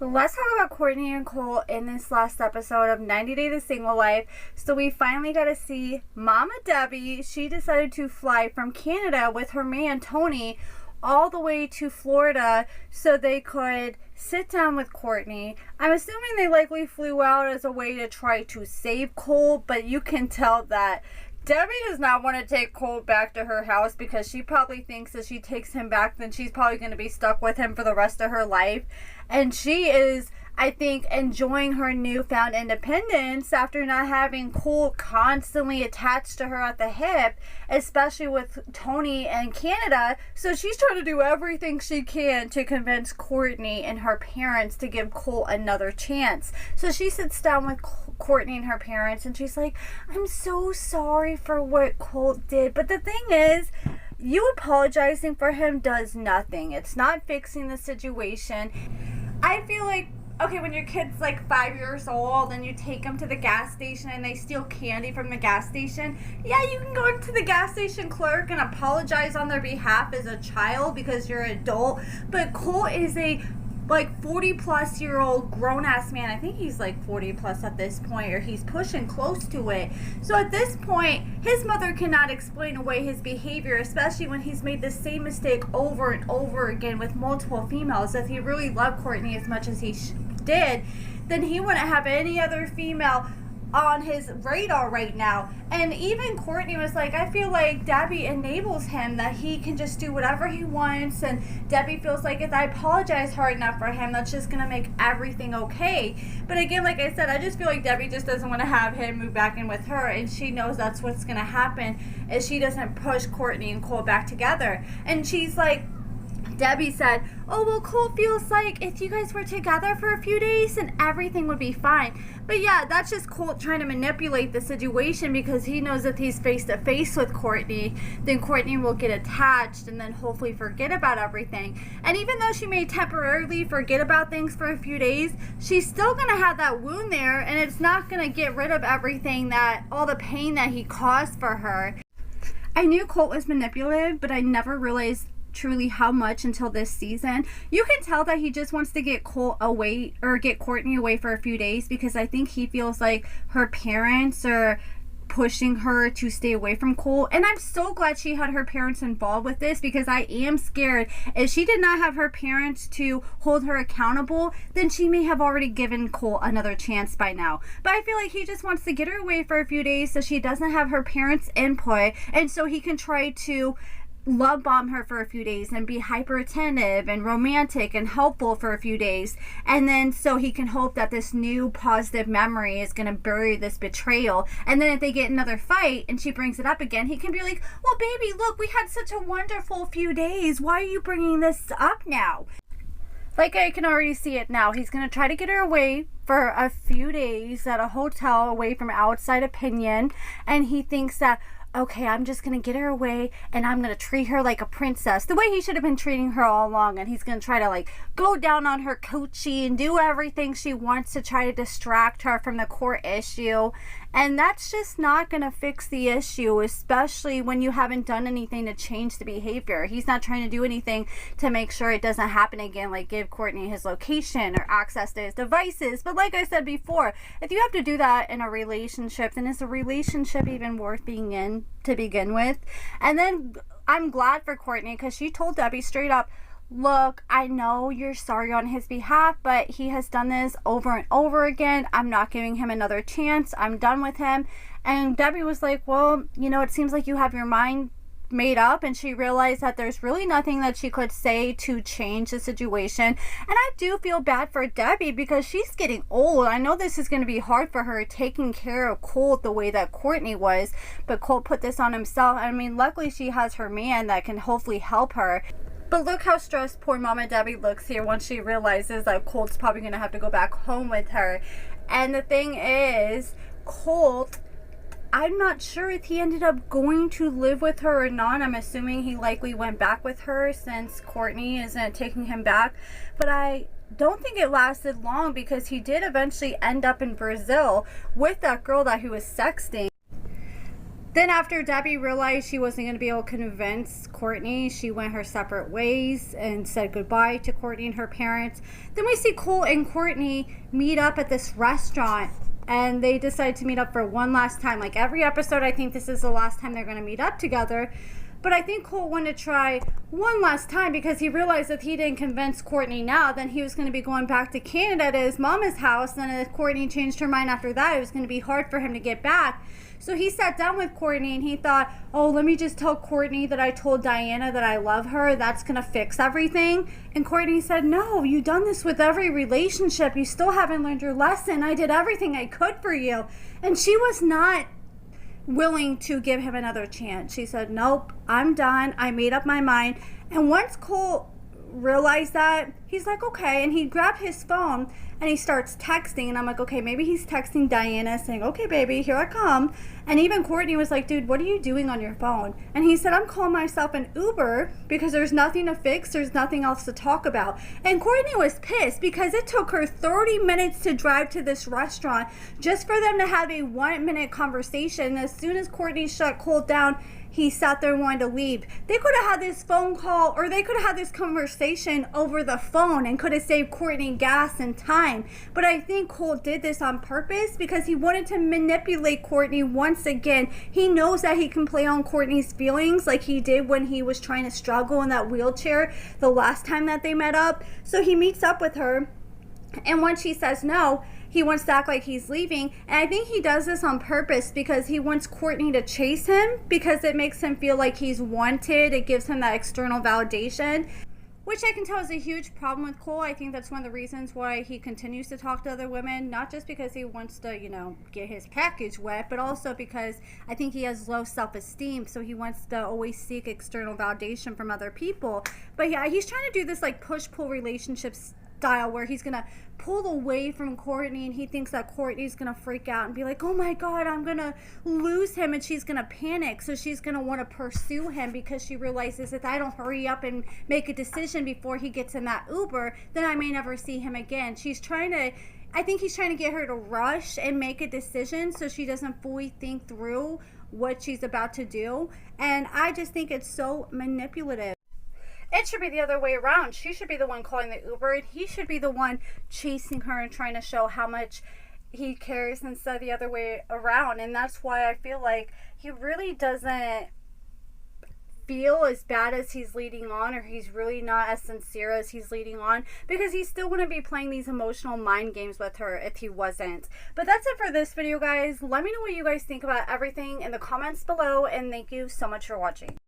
Let's talk about Courtney and Colt in this last episode of 90 Day to Single Life. So we finally got to see Mama Debbie. She decided to fly from Canada with her man Tony all the way to Florida so they could sit down with Courtney. I'm assuming they likely flew out as a way to try to save Colt, but you can tell that Debbie does not want to take Colt back to her house because she probably thinks that she takes him back, then she's probably going to be stuck with him for the rest of her life. And she is, I think, enjoying her newfound independence after not having Colt constantly attached to her at the hip, especially with Tony and Canada. So she's trying to do everything she can to convince Courtney and her parents to give Colt another chance. So she sits down with Courtney and her parents and she's like, I'm so sorry for what Colt did. But the thing is, you apologizing for him does nothing. It's not fixing the situation. I feel like, okay, when your kid's like 5 years old and you take them to the gas station and they steal candy from the gas station, yeah, you can go to the gas station clerk and apologize on their behalf as a child because you're an adult. But Colt is a 40+ year old grown ass man. I think he's like 40 plus at this point, or he's pushing close to it. So at this point, his mother cannot explain away his behavior, especially when he's made the same mistake over and over again with multiple females. If he really loved Courtney as much as he did, then he wouldn't have any other female on his radar right now. And even Courtney was like, I feel like Debbie enables him, that he can just do whatever he wants, and Debbie feels like if I apologize hard enough for him, that's just gonna make everything okay. But again, like I said, I just feel like Debbie just doesn't want to have him move back in with her, and she knows that's what's gonna happen if she doesn't push Courtney and Cole back together. And she's like, Debbie said, oh, well, Colt feels like if you guys were together for a few days, then everything would be fine. But yeah, that's just Colt trying to manipulate the situation because he knows if he's face to face with Courtney, then Courtney will get attached and then hopefully forget about everything. And even though she may temporarily forget about things for a few days, she's still going to have that wound there, and it's not going to get rid of everything, that all the pain that he caused for her. I knew Colt was manipulative, but I never realized truly how much until this season. You can tell that he just wants to get Colt away, or get Courtney away for a few days, because I think he feels like her parents are pushing her to stay away from Colt. And I'm so glad she had her parents involved with this, because I am scared if she did not have her parents to hold her accountable, then she may have already given Colt another chance by now. But I feel like he just wants to get her away for a few days so she doesn't have her parents' input, and so he can try to love bomb her for a few days and be hyper attentive and romantic and helpful for a few days, and then so he can hope that this new positive memory is going to bury this betrayal. And then if they get another fight and she brings it up again, he can be like, well, baby, look, we had such a wonderful few days, why are you bringing this up now? Like, I can already see it now. He's going to try to get her away for a few days at a hotel away from outside opinion, and he thinks that, okay, I'm just going to get her away and I'm going to treat her like a princess, the way he should have been treating her all along. And he's going to try to go down on her coochie and do everything she wants to try to distract her from the core issue. And that's just not going to fix the issue, especially when you haven't done anything to change the behavior. He's not trying to do anything to make sure it doesn't happen again, like give Courtney his location or access to his devices. But like I said before, if you have to do that in a relationship, then is the relationship even worth being in to begin with? And then I'm glad for Courtney, because she told Debbie straight up, look, I know you're sorry on his behalf, but he has done this over and over again. I'm not giving him another chance. I'm done with him. And Debbie was like, well, it seems like you have your mind made up, and she realized that there's really nothing that she could say to change the situation. And I do feel bad for Debbie because she's getting old. I know this is going to be hard for her taking care of Colt the way that Courtney was, but Colt put this on himself. I mean, luckily she has her man that can hopefully help her. But look how stressed poor Mama Debbie looks here once she realizes that Colt's probably going to have to go back home with her. And the thing is, Colt, I'm not sure if he ended up going to live with her or not. I'm assuming he likely went back with her since Courtney isn't taking him back. But I don't think it lasted long, because he did eventually end up in Brazil with that girl that he was sexting. Then after Debbie realized she wasn't going to be able to convince Courtney, she went her separate ways and said goodbye to Courtney and her parents. Then we see Colt and Courtney meet up at this restaurant, and they decide to meet up for one last time. Like every episode, I think this is the last time they're going to meet up together. But I think Colt wanted to try one last time because he realized if he didn't convince Courtney now, then he was going to be going back to Canada to his mama's house. And if Courtney changed her mind after that, it was going to be hard for him to get back. So he sat down with Courtney and he thought, oh, let me just tell Courtney that I told Diana that I love her. That's going to fix everything. And Courtney said, no, you've done this with every relationship. You still haven't learned your lesson. I did everything I could for you. And she was not willing to give him another chance. She said, nope, I'm done. I made up my mind. And once Colt realized that, he's like, okay. And he grabbed his phone and he starts texting. And I'm like, okay, maybe he's texting Diana saying, okay, baby, here I come. And even Courtney was like, dude, what are you doing on your phone? And he said, I'm calling myself an Uber because there's nothing to fix. There's nothing else to talk about. And Courtney was pissed because it took her 30 minutes to drive to this restaurant just for them to have a 1-minute conversation. As soon as Courtney shut Colt down, he sat there and wanted to leave. They could have had this phone call, or they could have had this conversation over the phone and could have saved Courtney gas and time. But I think Colt did this on purpose because he wanted to manipulate Courtney once again. He knows that he can play on Courtney's feelings like he did when he was trying to struggle in that wheelchair the last time that they met up. So he meets up with her, and when she says no, he wants to act like he's leaving. And I think he does this on purpose because he wants Courtney to chase him because it makes him feel like he's wanted. It gives him that external validation, which I can tell is a huge problem with Cole. I think that's one of the reasons why he continues to talk to other women, not just because he wants to, get his package wet, but also because I think he has low self-esteem, so he wants to always seek external validation from other people. But yeah, he's trying to do this like push-pull relationships style where he's gonna pull away from Courtney, and he thinks that Courtney's gonna freak out and be like, oh my god, I'm gonna lose him, and she's gonna panic. So she's gonna want to pursue him because she realizes if I don't hurry up and make a decision before he gets in that Uber, then I may never see him again. I think he's trying to get her to rush and make a decision so she doesn't fully think through what she's about to do. And I just think it's so manipulative. It should be the other way around. She should be the one calling the Uber, and he should be the one chasing her and trying to show how much he cares instead of the other way around. And that's why I feel like he really doesn't feel as bad as he's leading on, or he's really not as sincere as he's leading on, because he still wouldn't be playing these emotional mind games with her if he wasn't. But that's it for this video, guys. Let me know what you guys think about everything in the comments below, and thank you so much for watching.